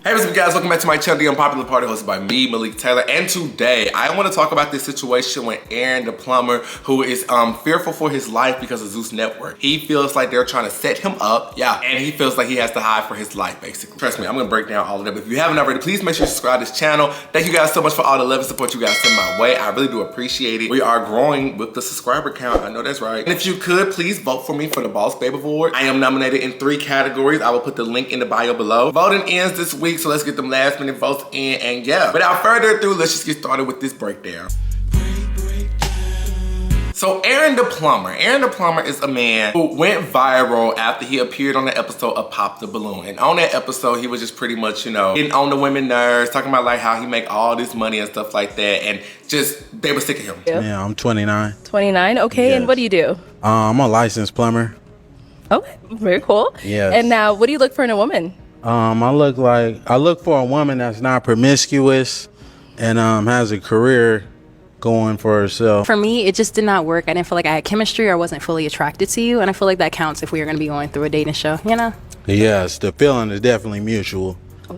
Hey, what's up guys, welcome back to my channel, The Unpopular Party, hosted by me, Malik Taylor. And today, I want to talk about this situation with Aaron the Plumber, who is fearful for his life because of Zeus Network. He feels like they're trying to set him up, and he feels like he has to hide for his life, basically. Trust me, I'm gonna break down all of that. But if you haven't already, please make sure you subscribe to this channel. Thank you guys so much for all the love and support you guys send my way. I really do appreciate it. We are growing with the subscriber count, I know that's right. And if you could, please vote for me for the Boss Babe Award. I am nominated in 3 categories. I will put the link in the bio below. Voting ends this week, so let's get them last minute votes in, and yeah. Without further ado, let's just get started with this breakdown. So Aaron the Plumber is a man who went viral after he appeared on the episode of Pop the Balloon. And on that episode, he was just pretty much, you know, getting on the women nerves, talking about like how he make all this money and stuff like that. And just, they were sick of him. Yeah, I'm 29. 29, okay, yes. And what do you do? I'm a licensed plumber. Okay, very cool. Yes. And now, what do you look for in a woman? I look for a woman that's not promiscuous and has a career going for herself. For me, it just did not work. I didn't feel like I had chemistry or wasn't fully attracted to you, and I feel like that counts if we are going to be going through a dating show, you know? Yes, the feeling is definitely mutual.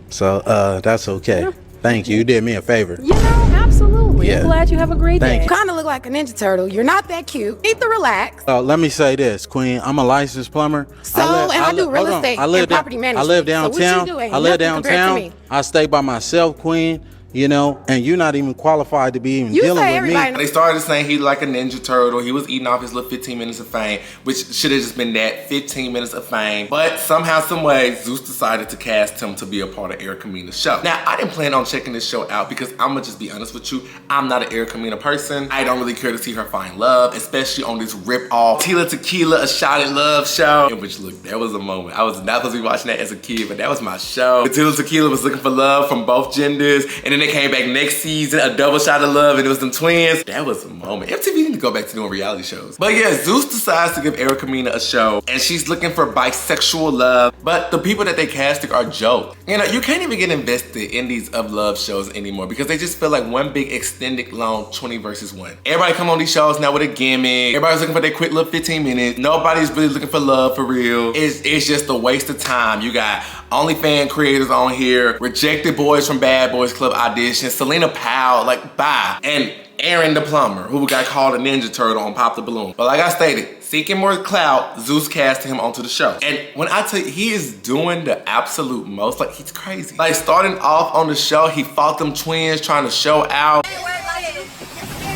So that's okay. Yeah. Thank you. You did me a favor. You know, absolutely. Yeah. I'm glad you have a great day. You kind of look like a Ninja Turtle. You're not that cute. Need to relax. Let me say this, Queen. I'm a licensed plumber. I do real estate and property management. I live downtown. So what you do I live downtown. I stay by myself, Queen. You know, and you're not even qualified to be even dealing with me. They started saying he like a Ninja Turtle. He was eating off his little 15 minutes of fame, which should have just been that 15 minutes of fame. But somehow, some way, Zeus decided to cast him to be a part of Erica Mena's show. Now, I didn't plan on checking this show out because I'm gonna just be honest with you. I'm not an Erica Mena person. I don't really care to see her find love, especially on this rip-off Tila Tequila, A Shot at Love show. Which, look, that was a moment. I was not supposed to be watching that as a kid, but that was my show. Tila Tequila was looking for love from both genders, and then they came back next season, a double shot of love, and it was them twins. That was a moment. MTV need to go back to doing reality shows. But yeah, Zeus decides to give Erica Mena a show, and she's looking for bisexual love, but the people that they casted are jokes. You know, you can't even get invested in these of love shows anymore because they just feel like one big extended long 20 versus 1. Everybody come on these shows now with a gimmick. Everybody's looking for their quick little 15 minutes. Nobody's really looking for love for real. It's just a waste of time. You got OnlyFans creators on here, rejected boys from Bad Boys Club auditions, Selena Powell, like, bye. And Aaron the Plumber, who got called a Ninja Turtle on Pop the Balloon. But like I stated, seeking more clout, Zeus casted him onto the show. And when I tell you, he is doing the absolute most, like, he's crazy. Like, starting off on the show, he fought them twins trying to show out.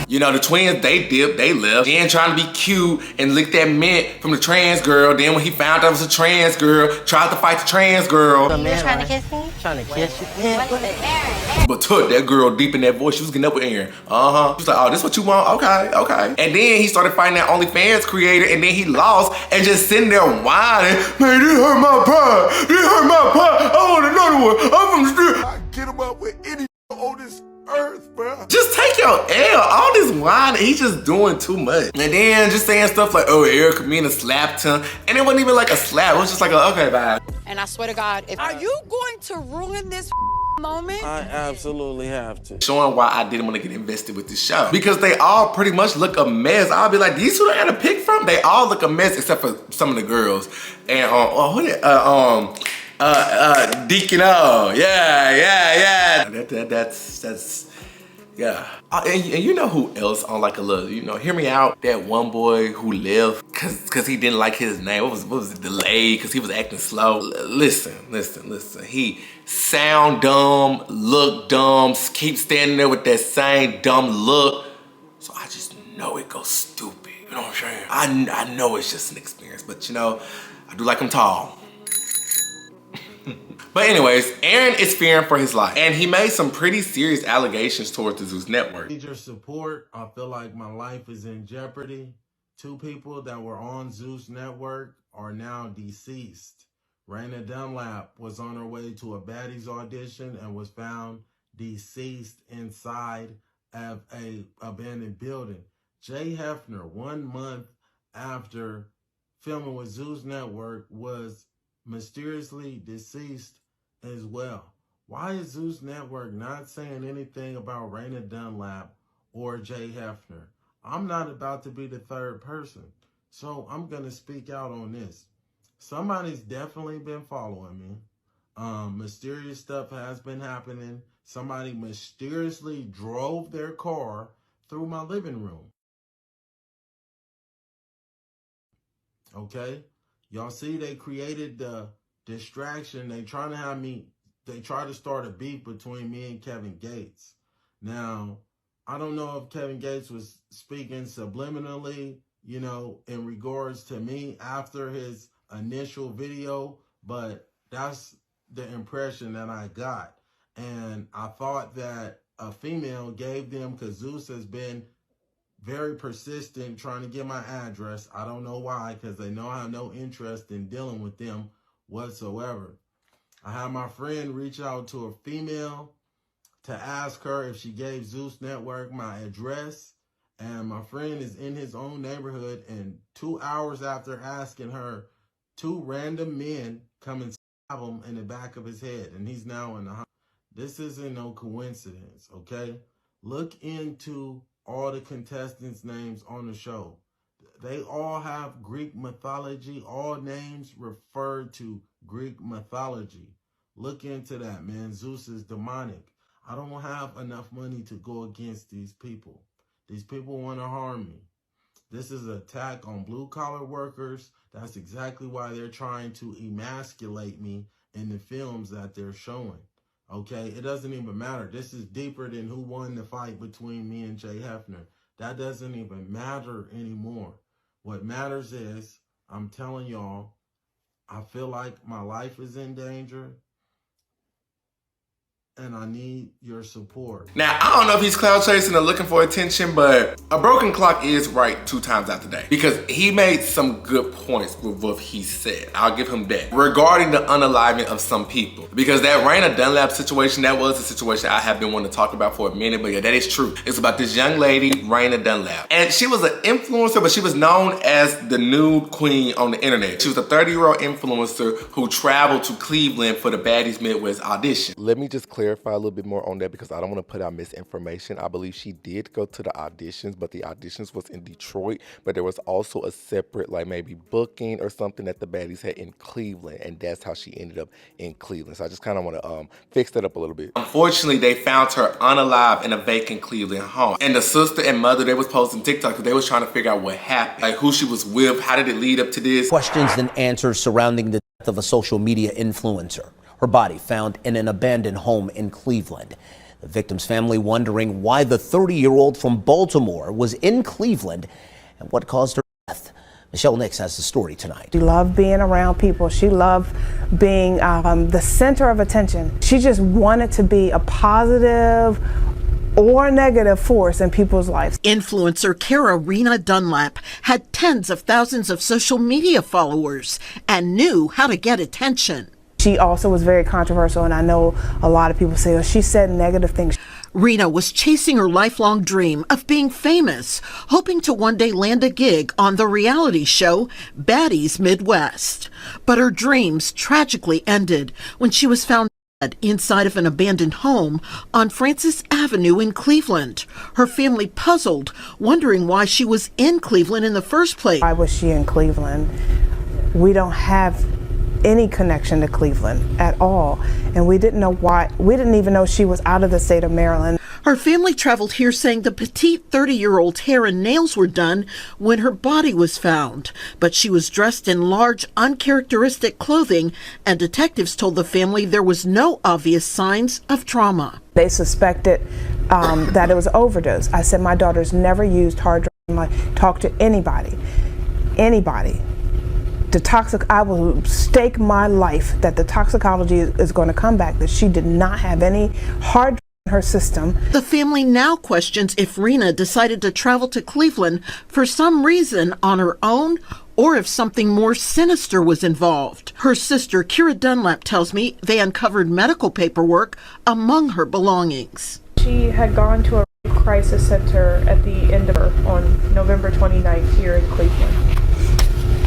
You know, the twins, they dipped, they left. Then trying to be cute and lick that mint from the trans girl. Then when he found out it was a trans girl, tried to fight the trans girl. You trying to kiss me? Trying to kiss you? But took that girl deep in that voice. She was getting up with Aaron. She was like, oh, this what you want? Okay, okay. And then he started fighting that OnlyFans creator, and then he lost and just sitting there whining. Man, this hurt my pride. This hurt my pride. I want another one. I'm from the street. I get him up with any on this earth, bro. Just take your L. All this whining, he's just doing too much. And then just saying stuff like, oh, Erica Mena slapped him. And it wasn't even like a slap. It was just like, okay, bye. And I swear to God, are you going to ruin this moment? I absolutely have to. Showing why I didn't want to get invested with this show. Because they all pretty much look a mess. I'll be like, these who I gotta pick from? They all look a mess except for some of the girls. And Deacon O. Yeah. That's yeah. And you know who else on like a little, you know, hear me out. That one boy who left cause he didn't like his name. What was it? Delayed cause he was acting slow. Listen. He sound dumb, look dumb, keep standing there with that same dumb look. So I just know it goes stupid. You know what I'm saying? I know it's just an experience, but you know, I do like him tall. But anyways, Aaron is fearing for his life, and he made some pretty serious allegations towards the Zeus Network. I need your support. I feel like my life is in jeopardy. 2 people that were on Zeus Network are now deceased. Raina Dunlap was on her way to a baddies audition and was found deceased inside of a abandoned building. Jay Hefner, 1 month after filming with Zeus Network, was mysteriously deceased as well. Why is Zeus Network not saying anything about Raina Dunlap or Jay Hefner? I'm not about to be the third person, so I'm going to speak out on this. Somebody's definitely been following me. Mysterious stuff has been happening. Somebody mysteriously drove their car through my living room. Okay? Y'all see they created the distraction. They try to start a beef between me and Kevin Gates. Now, I don't know if Kevin Gates was speaking subliminally, you know, in regards to me after his initial video, but that's the impression that I got. And I thought that a female gave them, because Zeus has been very persistent trying to get my address. I don't know why, because they know I have no interest in dealing with them whatsoever. I had my friend reach out to a female to ask her if she gave Zeus Network my address. And my friend is in his own neighborhood, and 2 hours after asking her, 2 random men come and stab him in the back of his head, and he's now in the hospital. This isn't no coincidence, okay? Look into all the contestants' names on the show. They all have Greek mythology. All names refer to Greek mythology. Look into that, man. Zeus is demonic. I don't have enough money to go against these people. These people want to harm me. This is an attack on blue-collar workers. That's exactly why they're trying to emasculate me in the films that they're showing. Okay, it doesn't even matter. This is deeper than who won the fight between me and Jay Hefner. That doesn't even matter anymore. What matters is, I'm telling y'all, I feel like my life is in danger, and I need your support. Now, I don't know if he's cloud chasing or looking for attention, but a broken clock is right 2 times out the day, because he made some good points with what he said. I'll give him that. Regarding the unaliving of some people, because that Raina Dunlap situation, that was a situation I have been wanting to talk about for a minute, but yeah, that is true. It's about this young lady, Raina Dunlap. And she was an influencer, but she was known as the nude queen on the internet. She was a 30-year-old influencer who traveled to Cleveland for the Baddies Midwest audition. Let me just clarify a little bit more on that, because I don't want to put out misinformation. I believe she did go to the auditions, but the auditions was in Detroit, but there was also a separate, like maybe booking or something that the Baddies had in Cleveland, and that's how she ended up in Cleveland. So I just kind of want to fix that up a little bit. Unfortunately, they found her unalive in a vacant Cleveland home, and the sister and mother, they was posting TikTok because they was trying to figure out what happened, like who she was with, how did it lead up to this. Questions and answers surrounding the death of a social media influencer. Her body found in an abandoned home in Cleveland. The victim's family wondering why the 30-year-old from Baltimore was in Cleveland and what caused her death. Michelle Nix has the story tonight. She loved being around people. She loved being the center of attention. She just wanted to be a positive or negative force in people's lives. Influencer Raina Dunlap had tens of thousands of social media followers and knew how to get attention. She also was very controversial, and I know a lot of people say, oh, she said negative things. Raina was chasing her lifelong dream of being famous, hoping to one day land a gig on the reality show Baddies Midwest. But her dreams tragically ended when she was found dead inside of an abandoned home on Francis Avenue in Cleveland. Her family puzzled, wondering why she was in Cleveland in the first place. Why was she in Cleveland? We don't have any connection to Cleveland at all, and we didn't know why. We didn't even know she was out of the state of Maryland. Her family traveled here saying the petite 30-year-old hair and nails were done when her body was found, but she was dressed in large, uncharacteristic clothing, and detectives told the family there was no obvious signs of trauma. They suspected that it was an overdose. I said my daughter's never used hard drugs. Talk to anybody. I will stake my life that the toxicology is going to come back, that she did not have any hard drugs in her system. The family now questions if Raina decided to travel to Cleveland for some reason on her own, or if something more sinister was involved. Her sister, Kira Dunlap, tells me they uncovered medical paperwork among her belongings. She had gone to a crisis center at the end of her on November 29th here in Cleveland.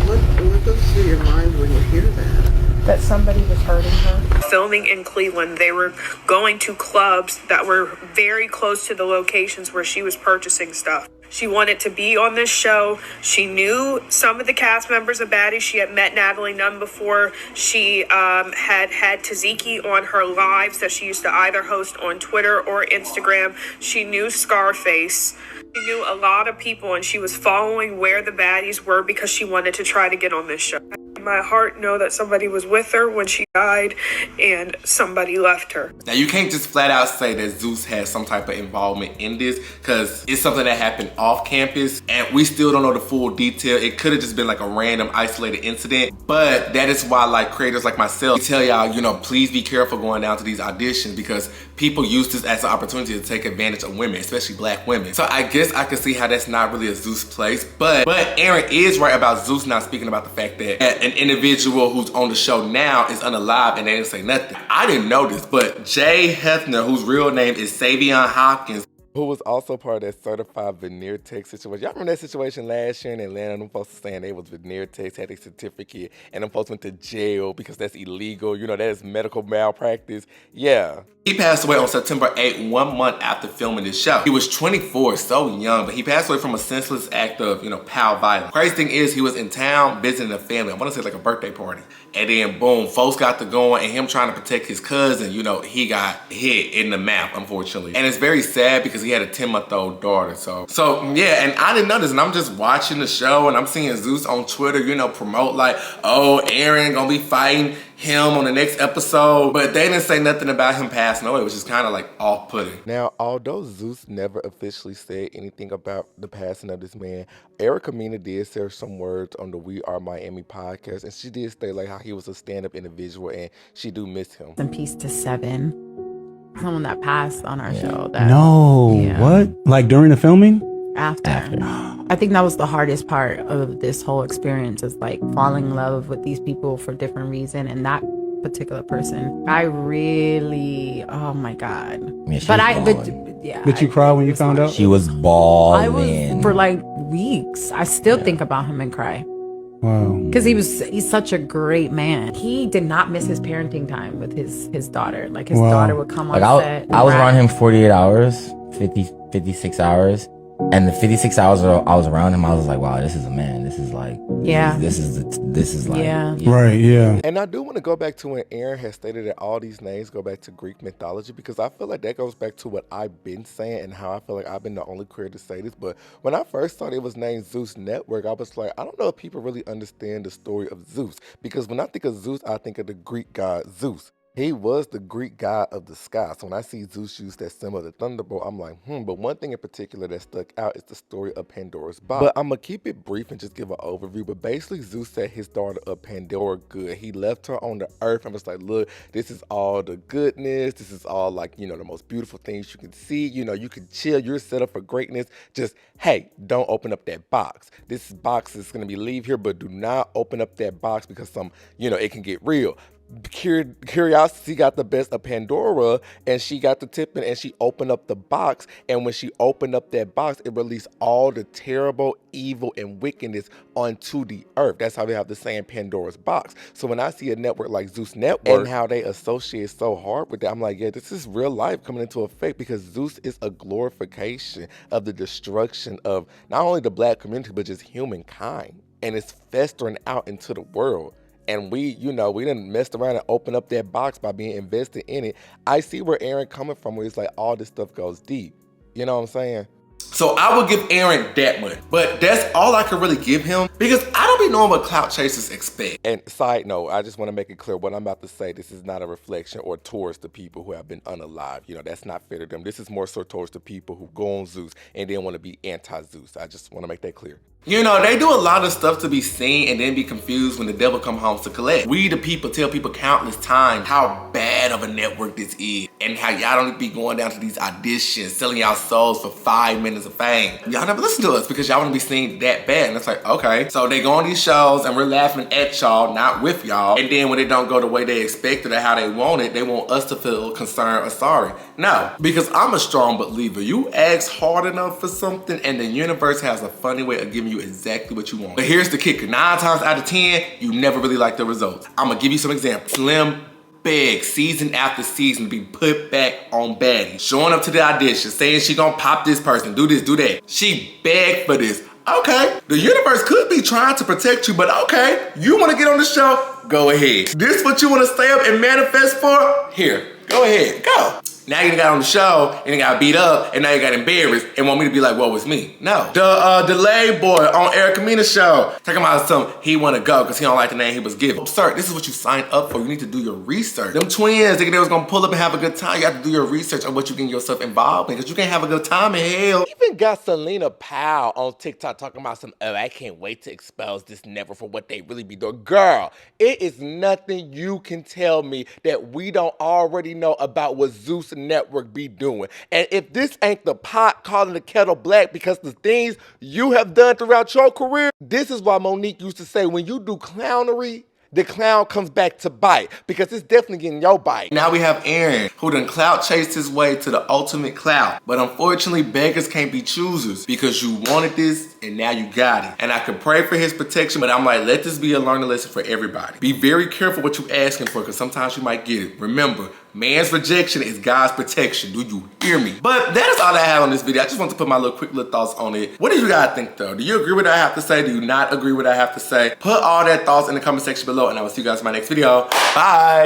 What goes through your mind when you hear that? That somebody was hurting her. Filming in Cleveland, they were going to clubs that were very close to the locations where she was purchasing stuff. She wanted to be on this show. She knew some of the cast members of Baddies. She had met Natalie Nunn before. She had Tzatziki on her lives that she used to either host on Twitter or Instagram. She knew Scarface. She knew a lot of people, and she was following where the baddies were because she wanted to try to get on this show. My heart know that somebody was with her when she died and somebody left her. Now you can't just flat out say that Zeus has some type of involvement in this, because it's something that happened off campus and we still don't know the full detail. It could have just been like a random isolated incident, but that is why like creators like myself tell y'all, you know, please be careful going down to these auditions, because people use this as an opportunity to take advantage of women, especially black women. So I guess I can see how that's not really a Zeus place, but Aaron is right about Zeus not speaking about the fact that an individual who's on the show now is unalive and they didn't say nothing. I didn't know this, but Jay Hefner, whose real name is Savion Hopkins, who was also part of that certified veneer tech situation. Y'all remember that situation last year in Atlanta? Them folks saying they was veneer techs, had a certificate, and them folks went to jail because that's illegal. You know, that is medical malpractice. Yeah. He passed away on September 8th, 1 month after filming this show. He was 24, so young, but he passed away from a senseless act of, you know, pal violence. Crazy thing is, he was in town visiting a family. I want to say like a birthday party. And then boom, folks got to going, and him trying to protect his cousin, you know, he got hit in the mouth, unfortunately. And it's very sad because he had a 10-month-old daughter. So yeah, and I didn't know this, and I'm just watching the show, and I'm seeing Zeus on Twitter, you know, promote like, oh, Aaron gonna be fighting him on the next episode, but they didn't say nothing about him passing away, which is kind of like off-putting. Now, although Zeus never officially said anything about the passing of this man, Erica Mena did share some words on the We Are Miami podcast, and she did state like how he was a stand-up individual, and she do miss him. In peace to Seven, someone that passed on our show. What? Like during the filming? After. I think that was the hardest part of this whole experience, is like falling in love with these people for different reasons, and that particular person, I really, oh my God. Did you cry when you found out? She was bawling. I was for like weeks. I still think about him and cry. Wow. Because he's such a great man. He did not miss his parenting time with his daughter. Like his daughter would come on set. I was around him 48 hours, 56 hours. And the 56 hours I was around him, I was like, wow, this is a man. This is like, this is like, right, yeah. And I do want to go back to when Aaron has stated that all these names go back to Greek mythology, because I feel like that goes back to what I've been saying and how I feel like I've been the only creator to say this. But when I first thought it was named Zeus Network, I was like, I don't know if people really understand the story of Zeus, because when I think of Zeus, I think of the Greek god Zeus. He was the Greek god of the sky. So when I see Zeus use that symbol of the thunderbolt, I'm like, But one thing in particular that stuck out is the story of Pandora's box. But I'm going to keep it brief and just give an overview. But basically, Zeus set his daughter up, Pandora, good. He left her on the earth and was like, look, this is all the goodness. This is all like, you know, the most beautiful things you can see. You know, you can chill. You're set up for greatness. Just, hey, don't open up that box. This box is going to be leave here, but do not open up that box because it can get real. Curiosity got the best of Pandora, and she got the tipping, and she opened up the box, and when she opened up that box, it released all the terrible, evil, and wickedness onto the earth. That's how they have the saying Pandora's box. So when I see a network like Zeus Network and how they associate so hard with that, I'm like, yeah, this is real life coming into effect, because Zeus is a glorification of the destruction of not only the black community, but just humankind, and it's festering out into the world. And we didn't mess around and open up that box by being invested in it. I see where Aaron coming from, where he's like, all this stuff goes deep. You know what I'm saying? So I would give Aaron that much, but that's all I could really give him, because I don't be knowing what clout chasers expect. And side note, I just want to make it clear, what I'm about to say, this is not a reflection or towards the people who have been unalive. You know, that's not fair to them. This is more so towards the people who go on Zeus and then want to be anti-Zeus. I just want to make that clear. You know, they do a lot of stuff to be seen and then be confused when the devil come home to collect. We the people tell people countless times how bad of a network this is, and how y'all don't be going down to these auditions, selling y'all souls for 5 minutes of fame. Y'all never listen to us because y'all want to be seen that bad. And it's like, okay. So they go on these shows and we're laughing at y'all, not with y'all. And then when it don't go the way they expected or how they want it, they want us to feel concerned or sorry. No, because I'm a strong believer. You ask hard enough for something and the universe has a funny way of giving you exactly what you want. But here's the kicker. 9 times out of 10, you never really like the results. I'm gonna give you some examples. Slim begged season after season to be put back on Baddie. Showing up to the audition, saying she gonna pop this person, do this, do that. She begged for this. Okay, the universe could be trying to protect you, but okay, you wanna get on the show? Go ahead. This what you wanna stay up and manifest for? Here, go ahead, go. Now you got on the show and you got beat up and now you got embarrassed and want me to be like, what was me? No. The delay boy on Eric Kamina's show talking about something he want to go because he don't like the name he was given. Sir, this is what you signed up for. You need to do your research. Them twins thinking they was gonna pull up and have a good time. You have to do your research on what you get yourself involved in because you can't have a good time in hell. Even got Selena Powell on TikTok talking about some, oh, I can't wait to expose this network for what they really be doing. Girl, it is nothing you can tell me that we don't already know about what Zeus Network be doing. And if this ain't the pot calling the kettle black because the things you have done throughout your career, this is why Monique used to say, when you do clownery, the clown comes back to bite because it's definitely getting your bite. Now we have Aaron, who done clout chased his way to the ultimate clout. But unfortunately, beggars can't be choosers because you wanted this and now you got it. And I could pray for his protection, but I'm like, let this be a learning lesson for everybody. Be very careful what you asking for because sometimes you might get it. Remember, man's rejection is God's protection. Do you hear me? But that is all I have on this video. I just want to put my quick little thoughts on it. What do you guys think though? Do you agree with what I have to say? Do you not agree with what I have to say? Put all that thoughts in the comment section below and I will see you guys in my next video. Bye.